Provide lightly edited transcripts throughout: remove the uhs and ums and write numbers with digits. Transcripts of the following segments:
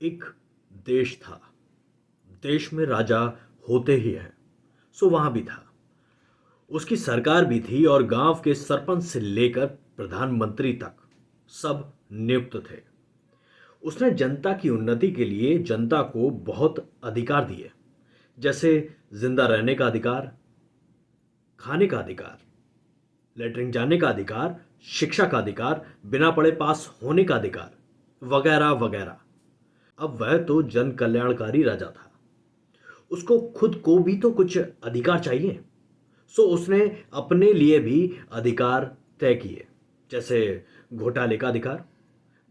एक देश था। देश में राजा होते ही हैं। सो वहां भी था। उसकी सरकार भी थी और गांव के सरपंच से लेकर प्रधानमंत्री तक सब नियुक्त थे। उसने जनता की उन्नति के लिए जनता को बहुत अधिकार दिए, जैसे जिंदा रहने का अधिकार, खाने का अधिकार, लेटरिन जाने का अधिकार, शिक्षा का अधिकार, बिना पढ़े पास होने का अधिकार, वगैरह वगैरह। अब वह तो जन कल्याणकारी राजा था। उसको खुद को भी तो कुछ अधिकार चाहिए। सो उसने अपने लिए भी अधिकार तय किए, जैसे घोटाले का अधिकार,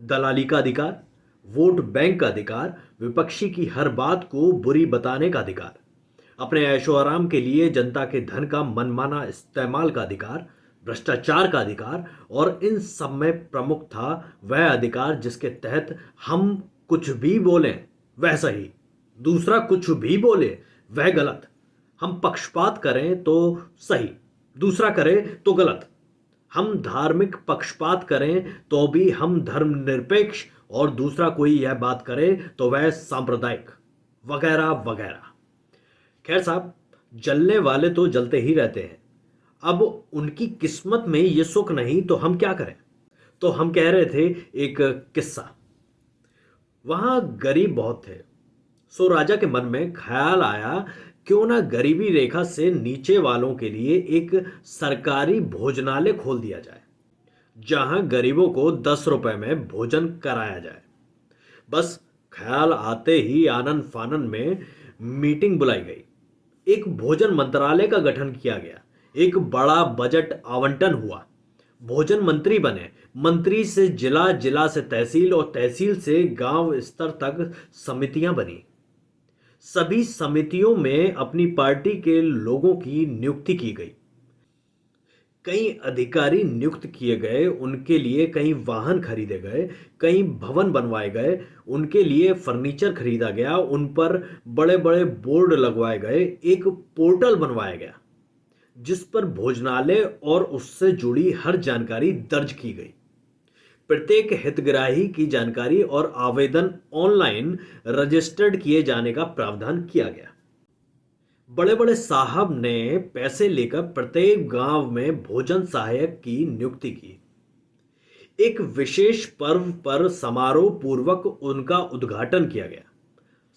दलाली का अधिकार, वोट बैंक का अधिकार, विपक्षी की हर बात को बुरी बताने का अधिकार, अपने ऐशो आराम के लिए जनता के धन का मनमाना इस्तेमाल का अधिकार, भ्रष्टाचार का अधिकार। और इन सब में प्रमुख था वह अधिकार जिसके तहत हम कुछ भी बोलें वह सही, दूसरा कुछ भी बोले वह गलत। हम पक्षपात करें तो सही, दूसरा करे तो गलत। हम धार्मिक पक्षपात करें तो भी हम धर्मनिरपेक्ष, और दूसरा कोई यह बात करे तो वह सांप्रदायिक, वगैरह वगैरह। खैर साहब, जलने वाले तो जलते ही रहते हैं। अब उनकी किस्मत में ये सुख नहीं तो हम क्या करें। तो हम कह रहे थे एक किस्सा। वहां गरीब बहुत थे। सो राजा के मन में ख्याल आया, क्यों ना गरीबी रेखा से नीचे वालों के लिए एक सरकारी भोजनालय खोल दिया जाए, जहां गरीबों को 10 रुपए में भोजन कराया जाए। बस ख्याल आते ही आनन फानन में मीटिंग बुलाई गई। एक भोजन मंत्रालय का गठन किया गया। एक बड़ा बजट आवंटन हुआ। भोजन मंत्री बने। मंत्री से जिला, जिला से तहसील और तहसील से गांव स्तर तक समितियां बनी। सभी समितियों में अपनी पार्टी के लोगों की नियुक्ति की गई। कई अधिकारी नियुक्त किए गए, उनके लिए कई वाहन खरीदे गए, कई भवन बनवाए गए, उनके लिए फर्नीचर खरीदा गया, उन पर बड़े बड़े बोर्ड लगवाए गए। एक पोर्टल बनवाया गया जिस पर भोजनालय और उससे जुड़ी हर जानकारी दर्ज की गई। प्रत्येक हितग्राही की जानकारी और आवेदन ऑनलाइन रजिस्टर्ड किए जाने का प्रावधान किया गया। बड़े बड़े साहब ने पैसे लेकर प्रत्येक गांव में भोजन सहायक की नियुक्ति की। एक विशेष पर्व पर समारोह पूर्वक उनका उद्घाटन किया गया।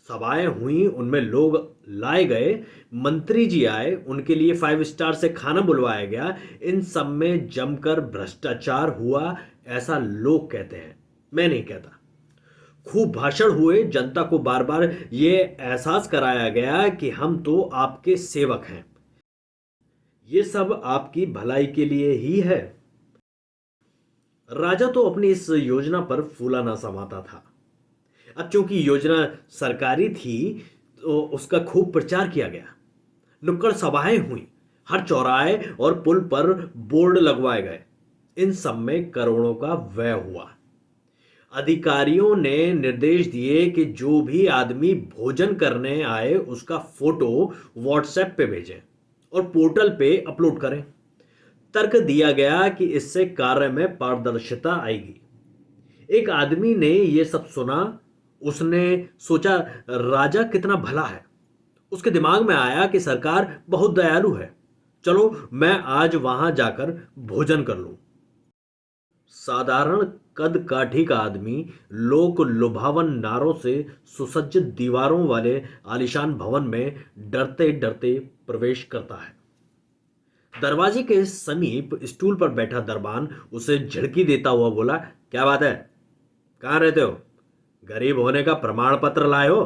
सभाएं हुई, उनमें लोग लाए गए, मंत्री जी आए, उनके लिए 5 स्टार से खाना बुलवाया गया। इन सब में जमकर भ्रष्टाचार हुआ, ऐसा लोग कहते हैं, मैं नहीं कहता। खूब भाषण हुए, जनता को बार बार ये एहसास कराया गया कि हम तो आपके सेवक हैं, ये सब आपकी भलाई के लिए ही है। राजा तो अपनी इस योजना पर फूला ना समाता था। अब चूंकि योजना सरकारी थी तो उसका खूब प्रचार किया गया। नुक्कड़ सभाएं हुई, हर चौराहे और पुल पर बोर्ड लगवाए गए। इन सब में करोड़ों का व्यय हुआ। अधिकारियों ने निर्देश दिए कि जो भी आदमी भोजन करने आए उसका फोटो व्हाट्सएप पे भेजें और पोर्टल पे अपलोड करें। तर्क दिया गया कि इससे कार्य में पारदर्शिता आएगी। एक आदमी ने यह सब सुना। उसने सोचा, राजा कितना भला है। उसके दिमाग में आया कि सरकार बहुत दयालु है, चलो मैं आज वहां जाकर भोजन कर लूं। साधारण कद काठी का आदमी लोक लुभावन नारों से सुसज्जित दीवारों वाले आलीशान भवन में डरते डरते प्रवेश करता है। दरवाजे के समीप स्टूल पर बैठा दरबान उसे झिड़की देता हुआ बोला, क्या बात है, कहाँ रहते हो, गरीब होने का प्रमाण पत्र लाए हो?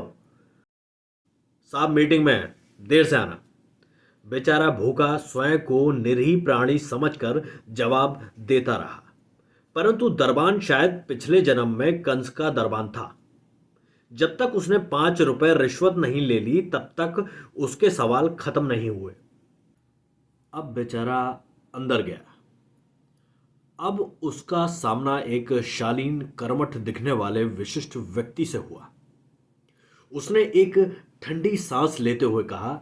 साहब मीटिंग में है, देर से आना। बेचारा भूखा स्वयं को निरीह प्राणी समझकर जवाब देता रहा। परंतु दरबान शायद पिछले जन्म में कंस का दरबान था। जब तक उसने 5 रुपए रिश्वत नहीं ले ली तब तक उसके सवाल खत्म नहीं हुए। अब बेचारा अंदर गया। अब उसका सामना एक शालीन कर्मठ दिखने वाले विशिष्ट व्यक्ति से हुआ। उसने एक ठंडी सांस लेते हुए कहा,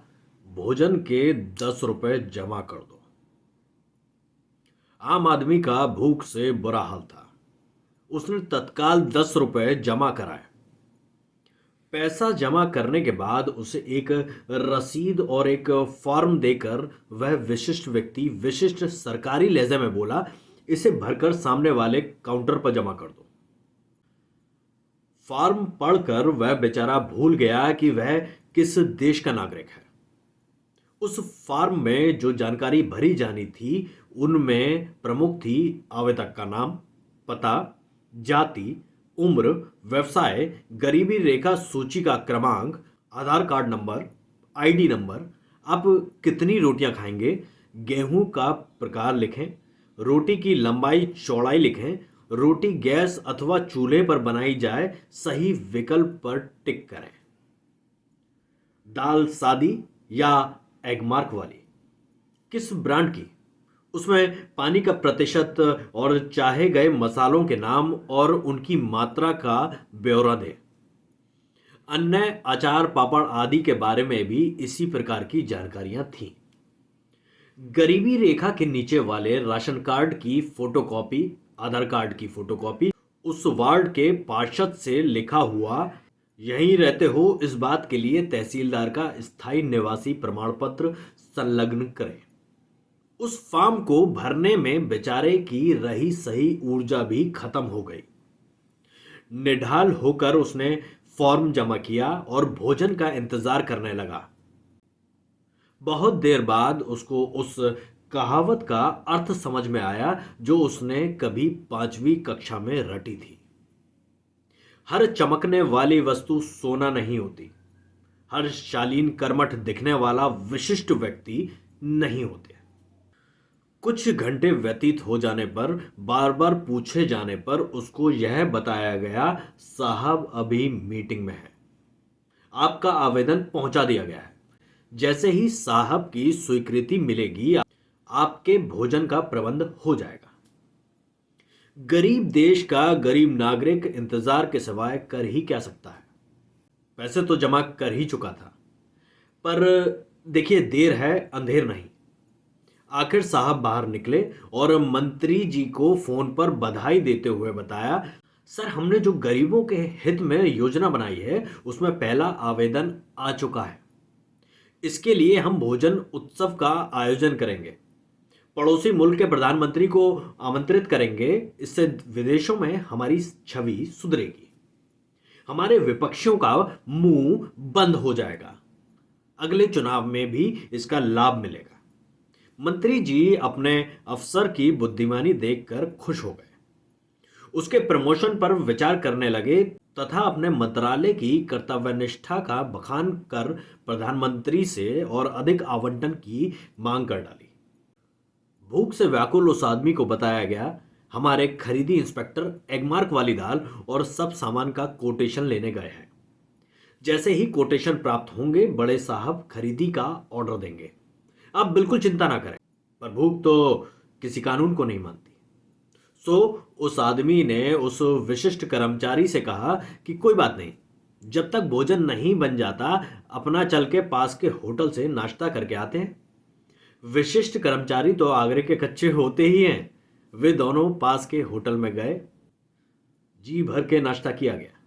भोजन के 10 रुपए जमा कर दो। आम आदमी का भूख से बुरा हाल था। उसने तत्काल 10 रुपए जमा कराए। पैसा जमा करने के बाद उसे एक रसीद और एक फॉर्म देकर वह विशिष्ट व्यक्ति विशिष्ट सरकारी लहजे में बोला, इसे भरकर सामने वाले काउंटर पर जमा कर दो। फॉर्म पढ़कर वह बेचारा भूल गया कि वह किस देश का नागरिक है। उस फॉर्म में जो जानकारी भरी जानी थी, उनमें प्रमुख थी आवेदक का नाम, पता, जाति, उम्र, व्यवसाय, गरीबी रेखा सूची का क्रमांक, आधार कार्ड नंबर, आईडी नंबर, आप कितनी रोटियां खाएंगे, गेहूं का प्रकार लिखें, रोटी की लंबाई चौड़ाई लिखें, रोटी गैस अथवा चूल्हे पर बनाई जाए, सही विकल्प पर टिक करें। दाल सादी या एग मार्क वाली, किस ब्रांड की, उसमें पानी का प्रतिशत और चाहे गए मसालों के नाम और उनकी मात्रा का ब्यौरा दें। अन्य अचार पापड़ आदि के बारे में भी इसी प्रकार की जानकारियां थीं। गरीबी रेखा के नीचे वाले राशन कार्ड की फोटोकॉपी, आधार कार्ड की फोटोकॉपी, उस वार्ड के पार्षद से लिखा हुआ यहीं रहते हो इस बात के लिए तहसीलदार का स्थायी निवासी प्रमाण पत्र संलग्न करें। उस फॉर्म को भरने में बेचारे की रही सही ऊर्जा भी खत्म हो गई। निढाल होकर उसने फॉर्म जमा किया और भोजन का इंतजार करने लगा। बहुत देर बाद उसको उस कहावत का अर्थ समझ में आया जो उसने कभी 5वीं कक्षा में रटी थी। हर चमकने वाली वस्तु सोना नहीं होती, हर शालीन कर्मठ दिखने वाला विशिष्ट व्यक्ति नहीं होते। कुछ घंटे व्यतीत हो जाने पर, बार बार पूछे जाने पर उसको यह बताया गया, साहब अभी मीटिंग में है, आपका आवेदन पहुंचा दिया गया है। जैसे ही साहब की स्वीकृति मिलेगी आपके भोजन का प्रबंध हो जाएगा। गरीब देश का गरीब नागरिक इंतजार के सिवाय कर ही क्या सकता है। पैसे तो जमा कर ही चुका था, पर देखिए देर है अंधेर नहीं। आखिर साहब बाहर निकले और मंत्री जी को फोन पर बधाई देते हुए बताया, सर हमने जो गरीबों के हित में योजना बनाई है उसमें पहला आवेदन आ चुका है। इसके लिए हम भोजन उत्सव का आयोजन करेंगे, पड़ोसी मुल्क के प्रधानमंत्री को आमंत्रित करेंगे। इससे विदेशों में हमारी छवि सुधरेगी, हमारे विपक्षियों का मुंह बंद हो जाएगा, अगले चुनाव में भी इसका लाभ मिलेगा। मंत्री जी अपने अफसर की बुद्धिमानी देखकर खुश हो गए, उसके प्रमोशन पर विचार करने लगे तथा अपने मंत्रालय की कर्तव्यनिष्ठा का बखान कर प्रधानमंत्री से और अधिक आवंटन की मांग कर डाली। भूख से व्याकुल उस आदमी को बताया गया, हमारे खरीदी इंस्पेक्टर एगमार्क वाली दाल और सब सामान का कोटेशन लेने गए हैं। जैसे ही कोटेशन प्राप्त होंगे बड़े साहब खरीदी का ऑर्डर देंगे, आप बिल्कुल चिंता ना करें। पर भूख तो किसी कानून को नहीं मानती। सो उस आदमी ने उस विशिष्ट कर्मचारी से कहा कि कोई बात नहीं, जब तक भोजन नहीं बन जाता अपना चल के पास के होटल से नाश्ता करके आते हैं। विशिष्ट कर्मचारी तो आगरे के कच्चे होते ही हैं। वे दोनों पास के होटल में गए, जी भर के नाश्ता किया गया।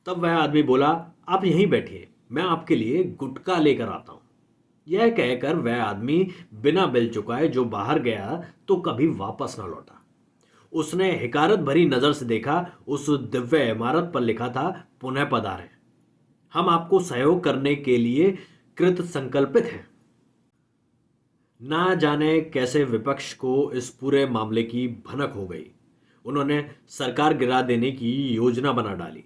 तब वह आदमी बोला, आप यहीं बैठिए, मैं आपके लिए गुटखा लेकर आता हूं। यह कहकर वह आदमी बिना बिल चुकाए जो बाहर गया तो कभी वापस ना लौटा। उसने हिकारत भरी नजर से देखा, उस दिव्य इमारत पर लिखा था, पुनः पधारें, हम आपको सहयोग करने के लिए कृत संकल्पित हैं। ना जाने कैसे विपक्ष को इस पूरे मामले की भनक हो गई। उन्होंने सरकार गिरा देने की योजना बना डाली।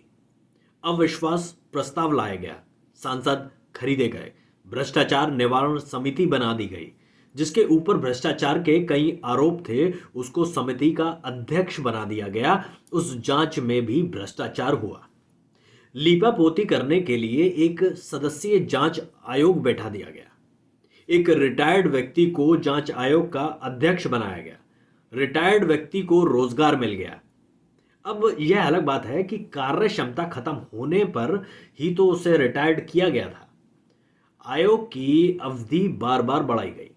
अविश्वास प्रस्ताव लाया गया, सांसद खरीदे गए, भ्रष्टाचार निवारण समिति बना दी गई। जिसके ऊपर भ्रष्टाचार के कई आरोप थे उसको समिति का अध्यक्ष बना दिया गया। उस जांच में भी भ्रष्टाचार हुआ। लीपापोती करने के लिए एक सदस्यीय जांच आयोग बैठा दिया गया। एक रिटायर्ड व्यक्ति को जांच आयोग का अध्यक्ष बनाया गया। रिटायर्ड व्यक्ति को रोजगार मिल गया। अब यह अलग बात है कि कार्य क्षमता खत्म होने पर ही तो उसे रिटायर्ड किया गया था। आयोग की अवधि बार बार बढ़ाई गई।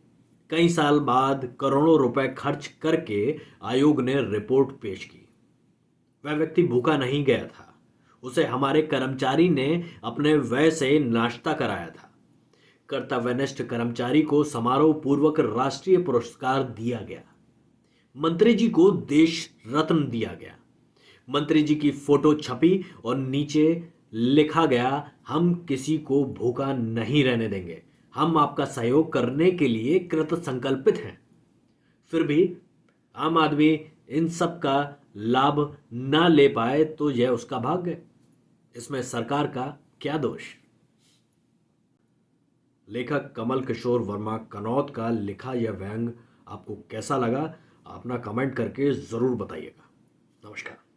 कई साल बाद करोड़ों रुपए खर्च करके आयोग ने रिपोर्ट पेश की। वह व्यक्ति भूखा नहीं गया था, उसे हमारे कर्मचारी ने अपने व्यय से नाश्ता कराया था। कर्तव्यनिष्ठ कर्मचारी को समारोह पूर्वक राष्ट्रीय पुरस्कार दिया गया। मंत्री जी को देश रत्न दिया गया। मंत्री जी की फोटो छपी और नीचे लिखा गया, हम किसी को भूखा नहीं रहने देंगे, हम आपका सहयोग करने के लिए कृत संकल्पित हैं। फिर भी आम आदमी इन सब का लाभ ना ले पाए तो यह उसका भाग्य है। इसमें सरकार का क्या दोष। लेखक कमल किशोर वर्मा कनौत का लिखा यह व्यंग आपको कैसा लगा, अपना कमेंट करके जरूर बताइएगा। नमस्कार।